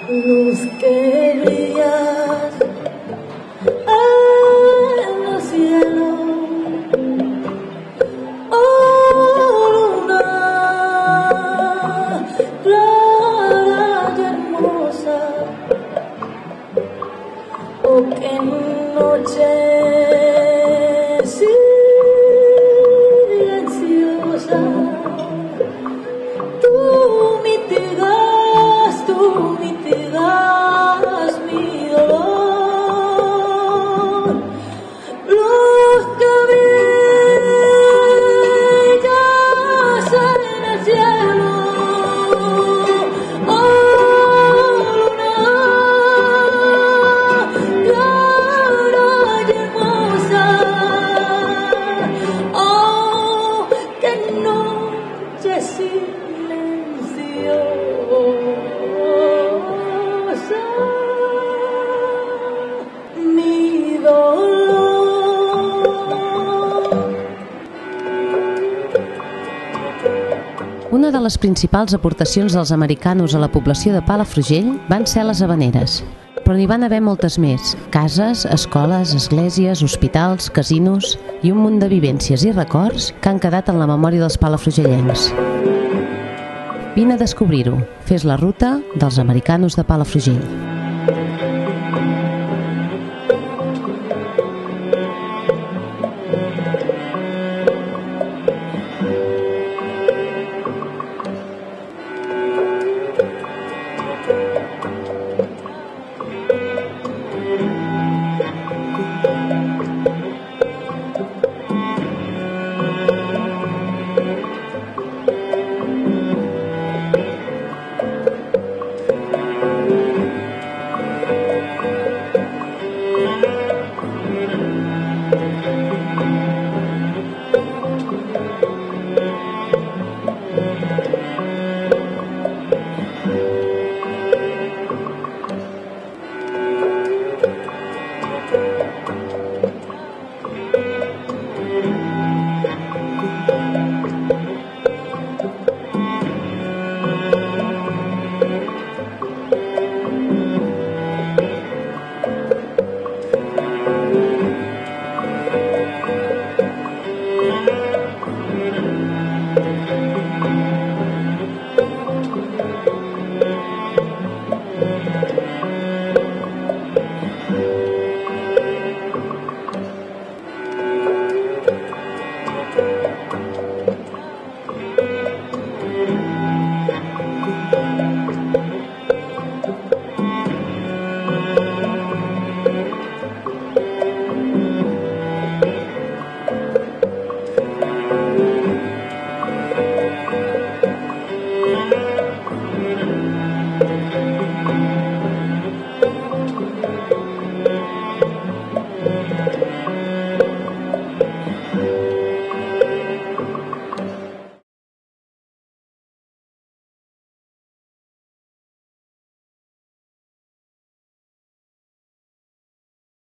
luz que brillas en el cielo, oh luna clara y hermosa, oh qué noche silenciosa. Tú mitigas mi dolor, luz que brillas en el cielo, oh luna clara y hermosa, oh qué noche silenciosa. Mi dolor. Una de les principals aportacions dels americanos a la població de Palafrugell van ser les havaneres, però n'hi van haver moltes més: cases, escoles, esglésies, hospitals, casinos i un munt de vivències i records que han quedat en la memòria dels palafrugellencs. Vine a descobrir-ho. Fes la ruta dels americanos de Palafrugell.